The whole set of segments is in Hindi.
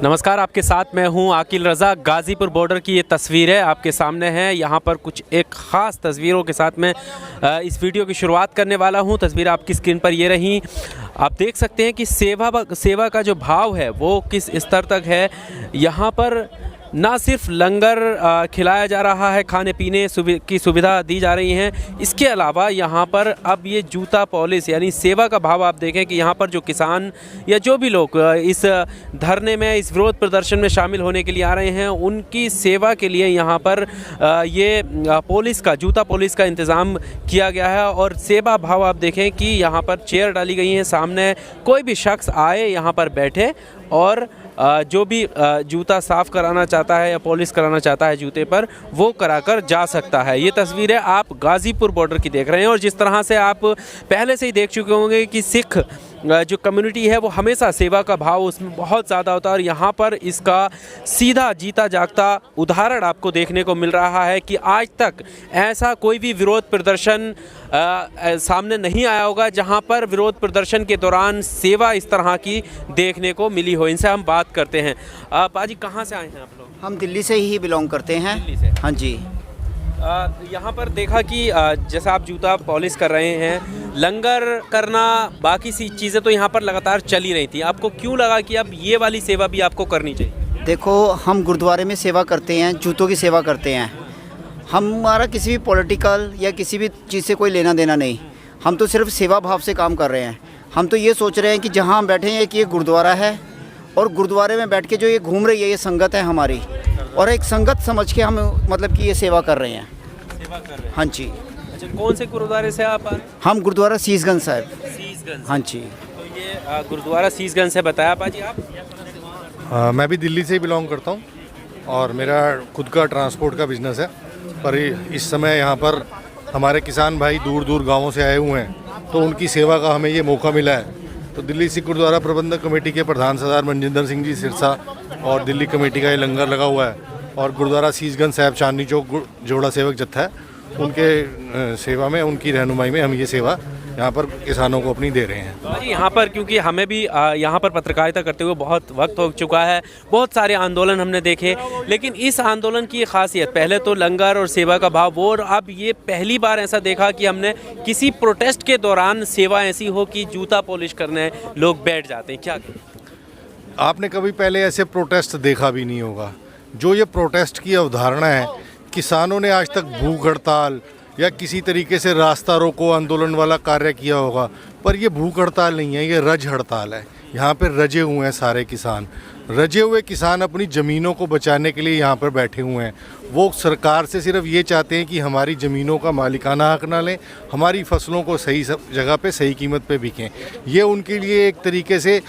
नमस्कार, आपके साथ मैं हूं आकिल रज़ा। गाज़ीपुर बॉर्डर की ये तस्वीर है आपके सामने है। यहाँ पर कुछ एक ख़ास तस्वीरों के साथ मैं इस वीडियो की शुरुआत करने वाला हूं। तस्वीर आपकी स्क्रीन पर ये रही। आप देख सकते हैं कि सेवा का जो भाव है वो किस स्तर तक है। यहाँ पर ना सिर्फ लंगर खिलाया जा रहा है, खाने पीने की सुविधा दी जा रही हैं, इसके अलावा यहाँ पर अब ये जूता पॉलिश यानी सेवा का भाव आप देखें कि यहाँ पर जो किसान या जो भी लोग इस धरने में, इस विरोध प्रदर्शन में शामिल होने के लिए आ रहे हैं, उनकी सेवा के लिए यहाँ पर ये जूता पॉलिश का इंतज़ाम किया गया है। और सेवा भाव आप देखें कि यहाँ पर चेयर डाली गई हैं, सामने कोई भी शख्स आए यहाँ पर बैठे और जो भी जूता साफ़ कराना चाहता है या पॉलिश कराना चाहता है जूते पर, वो कराकर जा सकता है। ये तस्वीरें आप गाज़ीपुर बॉर्डर की देख रहे हैं। और जिस तरह से आप पहले से ही देख चुके होंगे कि सिख जो कम्युनिटी है वो हमेशा सेवा का भाव उसमें बहुत ज़्यादा होता है। और यहाँ पर इसका सीधा जीता जागता उदाहरण आपको देखने को मिल रहा है कि आज तक ऐसा कोई भी विरोध प्रदर्शन सामने नहीं आया होगा जहाँ पर विरोध प्रदर्शन के दौरान सेवा इस तरह की देखने को मिली हो। इनसे हम बात करते हैं। पाजी, कहाँ से आए हैं आप लोग? हम दिल्ली से ही बिलोंग करते हैं। दिल्ली से? हाँ जी। यहाँ पर देखा कि जैसा आप जूता पॉलिश कर रहे हैं, लंगर करना, बाकी सी चीज़ें तो यहाँ पर लगातार चल ही रही थी। आपको क्यों लगा कि अब ये वाली सेवा भी आपको करनी चाहिए? देखो, हम गुरुद्वारे में सेवा करते हैं, जूतों की सेवा करते हैं। हमारा किसी भी पॉलिटिकल या किसी भी चीज़ से कोई लेना देना नहीं। हम तो सिर्फ सेवा भाव से काम कर रहे हैं। हम तो ये सोच रहे हैं कि जहाँ हम बैठे हैं कि ये गुरुद्वारा है और गुरुद्वारे में बैठ के जो ये घूम रही है ये संगत है हमारी, और एक संगत समझ के हम मतलब कि ये सेवा कर रहे हैं। सेवा कर रहे हैं? हाँ जी। अच्छा, कौन से गुरुद्वारे से आप? हम गुरुद्वारा शीशगंज साहब। शीशगंज? हाँ जी। तो ये गुरुद्वारा शीशगंज से बताया पाजी आप? मैं भी दिल्ली से ही बिलोंग करता हूँ और मेरा खुद का ट्रांसपोर्ट का बिज़नेस है। पर इस समय यहाँ पर हमारे किसान भाई दूर दूर गाँवों से आए हुए हैं, तो उनकी सेवा का हमें ये मौका मिला है। तो दिल्ली सिख गुरुद्वारा प्रबंधक कमेटी के प्रधान सरदार मनजिंदर सिंह जी सिरसा और दिल्ली कमेटी का ये लंगर लगा हुआ है, और गुरुद्वारा शीशगंज साहब चांदनी चौक जोड़ा सेवक जत्था है, उनके सेवा में, उनकी रहनुमाई में हम ये सेवा यहाँ पर किसानों को अपनी दे रहे हैं। यहाँ पर क्योंकि हमें भी यहाँ पर पत्रकारिता करते हुए बहुत वक्त हो चुका है, बहुत सारे आंदोलन हमने देखे, लेकिन इस आंदोलन की खासियत, पहले तो लंगर और सेवा का भाव वो, और अब ये पहली बार ऐसा देखा कि हमने किसी प्रोटेस्ट के दौरान सेवा ऐसी हो कि जूता पॉलिश करने लोग बैठ जाते हैं। क्या आपने कभी पहले ऐसे प्रोटेस्ट देखा भी नहीं होगा। जो ये प्रोटेस्ट की अवधारणा है, किसानों ने आज तक भूख हड़ताल या किसी तरीके से रास्ता रोको आंदोलन वाला कार्य किया होगा, पर ये भूख हड़ताल नहीं है, ये रज हड़ताल है। यहाँ पर रजे हुए हैं सारे किसान। रजे हुए किसान अपनी ज़मीनों को बचाने के लिए यहाँ पर बैठे हुए हैं। वो सरकार से सिर्फ ये चाहते हैं कि हमारी ज़मीनों का मालिकाना हक ना लें, हमारी फसलों को सही जगह पे सही कीमत पे बिकें। ये उनके लिए एक तरीके से,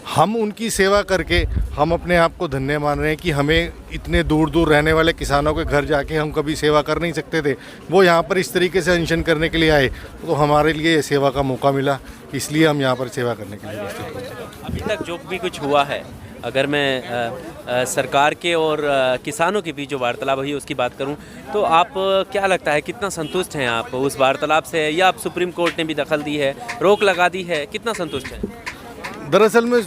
हम उनकी सेवा करके हम अपने आप को धन्य मान रहे हैं कि हमें इतने दूर दूर रहने वाले किसानों के घर जाके हम कभी सेवा कर नहीं सकते थे। वो यहाँ पर इस तरीके से अनशन करने के लिए आए, तो हमारे लिए ये सेवा का मौका मिला, इसलिए हम यहाँ पर सेवा करने के लिए उपस्थित हुए। अभी तक जो भी कुछ हुआ है, अगर मैं सरकार के और किसानों के बीच जो वार्तालाप हुई उसकी बात करूं, तो आप क्या लगता है, कितना संतुष्ट हैं आप उस वार्तालाप से, या आप सुप्रीम कोर्ट ने भी दखल दी है, रोक लगा दी है, कितना संतुष्ट हैं? दरअसल में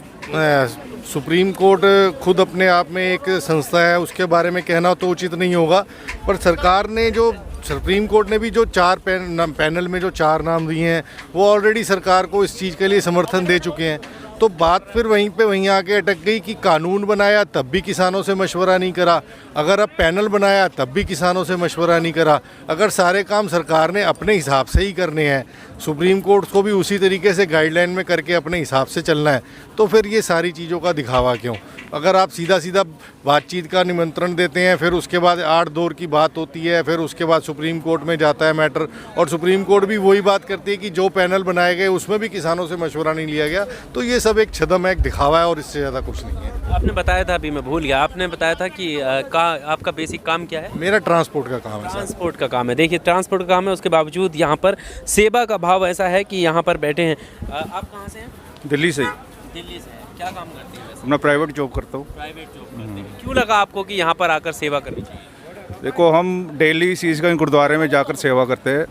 सुप्रीम कोर्ट खुद अपने आप में एक संस्था है, उसके बारे में कहना तो उचित नहीं होगा। पर सरकार ने जो, सुप्रीम कोर्ट ने भी जो पैनल में जो 4 नाम दिए हैं, वो ऑलरेडी सरकार को इस चीज़ के लिए समर्थन दे चुके हैं। तो बात फिर वहीं आके अटक गई कि कानून बनाया तब भी किसानों से मशवरा नहीं करा, अगर अब पैनल बनाया तब भी किसानों से मशवरा नहीं करा। अगर सारे काम सरकार ने अपने हिसाब से ही करने हैं, सुप्रीम कोर्ट को भी उसी तरीके से गाइडलाइन में करके अपने हिसाब से चलना है, तो फिर ये सारी चीज़ों का दिखावा क्यों? अगर आप सीधा सीधा बातचीत का निमंत्रण देते हैं, फिर उसके बाद 8 दौर की बात होती है, फिर उसके बाद सुप्रीम कोर्ट में जाता है मैटर, और सुप्रीम कोर्ट भी वही बात करती है कि जो पैनल बनाए गए उसमें भी किसानों से मशवरा नहीं लिया गया, तो ये सब एक छदम है, एक दिखावा है, और इससे ज़्यादा कुछ नहीं है। आपने बताया था, अभी मैं भूल गया, आपने बताया था कि आपका बेसिक काम क्या है? मेरा ट्रांसपोर्ट का काम है। ट्रांसपोर्ट का काम है। देखिए, ट्रांसपोर्ट का काम है, उसके बावजूद यहाँ पर सेवा का भाव ऐसा है कि यहाँ पर बैठे हैं। आप कहाँ से हैं? दिल्ली से ही। दिल्ली से हैं। क्या काम करते हैं? अपना प्राइवेट जॉब करता हूँ। प्राइवेट जॉब करते हैं। क्यों लगा आपको कि यहाँ पर आकर सेवा करनी चाहिए? देखो, हम डेली शीशगंज गुरुद्वारे में जाकर सेवा करते हैं,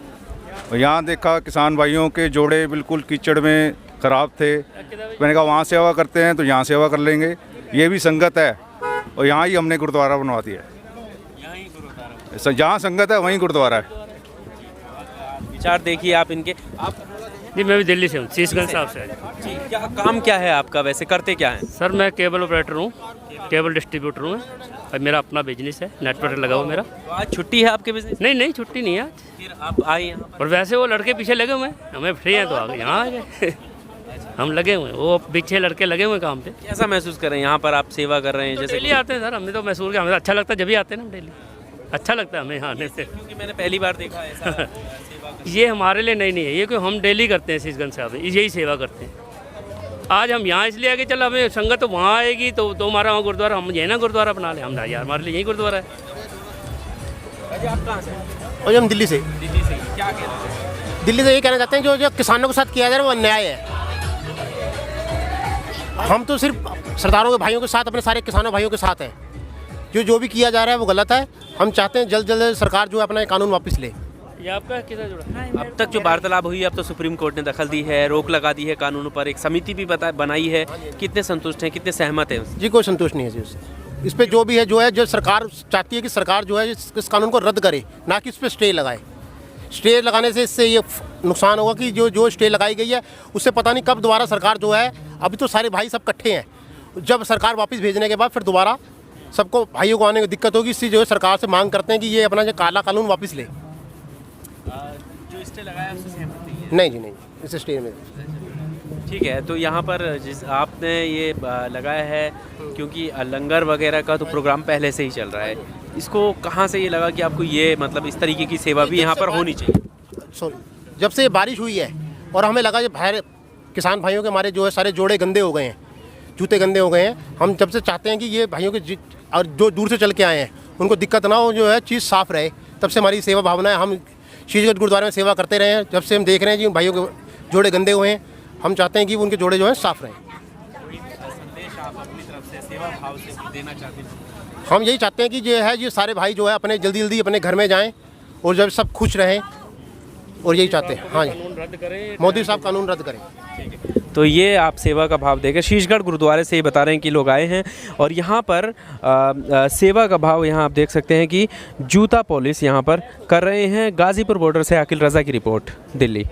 और यहाँ देखा किसान भाइयों के जोड़े बिल्कुल कीचड़ में ख़राब थे। मैंने कहा वहाँ सेवा करते हैं तो यहाँ सेवा कर लेंगे। ये भी संगत है और यहाँ ही हमने गुरुद्वारा बनवा दिया है। जहाँ संगत है वहीं गुरुद्वारा है। विचार देखिए आप इनके। आप जी मैं भी दिल्ली से हूँ, शीशगंज साहब से। जी क्या काम क्या है आपका, वैसे करते क्या हैं? सर मैं केबल ऑपरेटर हूँ, केबल डिस्ट्रीब्यूटर हूँ और मेरा अपना बिजनेस है, नेटवर्क लगा हुआ मेरा। तो आज छुट्टी है आपके बिजनेस? नहीं छुट्टी नहीं है आज। फिर आप आए यहाँ पर? और वैसे वो लड़के पीछे लगे हुए हैं, हमें फ्री हैं तो आ गए, यहाँ आ गए। हम लगे हुए हैं, वो पीछे लड़के लगे हुए हैं काम पे। कैसा महसूस कर रहे हैं यहाँ पर आप सेवा कर रहे हैं? जैसे डेली आते हैं सर, हमने तो महसूस किया, हमें अच्छा लगता है जब भी आते हैं ना, डेली अच्छा लगता है हमें यहाँ आने से। क्योंकि मैंने पहली बार देखा है ऐसा सेवा का। ये हमारे लिए नहीं है, ये क्यों हम डेली करते हैं शीशगंज साहब में, यही सेवा करते हैं। आज हम यहाँ इसलिए आगे चल, हमें संगत तो वहाँ आएगी तो हमारा वहाँ गुरुद्वारा, हम यही ना गुरुद्वारा बना लें, हम ना यार हमारे लिए यही गुरुद्वारा है। अजय आप कहाँ से? और हम दिल्ली से दिल्ली से। क्या कह रहे हैं? दिल्ली से ये कहना चाहते हैं जो किसानों के साथ किया जा रहा है वो अन्याय है। हम तो सिर्फ सरदारों के भाइयों के साथ, अपने सारे किसानों भाइयों के साथ हैं। जो भी किया जा रहा है वो गलत है। हम चाहते हैं जल्द सरकार जो है अपना कानून वापस ले। ये आपका किधर जुड़ा? अब तक जो वार्तालाप हुई, अब तो सुप्रीम कोर्ट ने दखल दी है, रोक लगा दी है कानूनों पर, एक समिति भी बनाई है। कितने संतुष्ट हैं, कितने सहमत हैं उससे? जी कोई संतुष्ट नहीं है जी उससे। इस पर जो भी है जो सरकार चाहती है कि सरकार जो है इस कानून को रद्द करे, ना कि इस पर स्टे लगाए। स्टे लगाने से इससे ये नुकसान होगा कि जो स्टे लगाई गई है उससे पता नहीं कब दोबारा सरकार जो है, अभी तो सारे भाई सब इकट्ठे हैं, जब सरकार वापस भेजने के बाद फिर दोबारा सबको भाइयों को आने की दिक्कत होगी। इससे जो है सरकार से मांग करते हैं कि ये अपना जो काला कानून वापस ले। जो स्टे लगाया उससे सहमत नहीं है? नहीं जी नहीं, इस स्टे में। ठीक है, तो यहाँ पर जिस आपने ये लगाया है, क्योंकि लंगर वगैरह का तो प्रोग्राम पहले से ही चल रहा है, इसको कहाँ से ये लगा कि आपको ये मतलब इस तरीके की सेवा भी यहाँ पर होनी चाहिए? सॉरी, जब से ये बारिश हुई है और हमें लगा जब बाहर किसान भाइयों के हमारे जो है सारे जोड़े गंदे हो गए हैं, जूते गंदे हो गए हैं, हम जब से चाहते हैं कि ये भाइयों के और जो दूर से चल के आए हैं उनको दिक्कत ना हो, जो है चीज़ साफ़ रहे, तब से हमारी सेवा भावना है। हम शीशगंज गुरुद्वारे में सेवा करते रहे हैं, जब से हम देख रहे हैं कि भाइयों के जोड़े गंदे हुए हैं, हम चाहते हैं कि उनके जोड़े जो हैं साफ़ रहें। संदेश आप अपनी तरफ से सेवा भाव से देना चाहते हैं? हम यही चाहते हैं कि जो है ये सारे भाई जो है अपने जल्दी अपने घर में जाएँ और जब सब खुश रहें, और यही चाहते हैं। हाँ जी, मोदी साहब कानून रद्द करें। तो ये आप सेवा का भाव देखें, शीशगढ़ गुरुद्वारे से ही बता रहे हैं कि लोग आए हैं और यहाँ पर सेवा का भाव यहाँ आप देख सकते हैं कि जूता पॉलिश यहाँ पर कर रहे हैं। गाज़ीपुर बॉर्डर से आकिल रज़ा की रिपोर्ट, दिल्ली।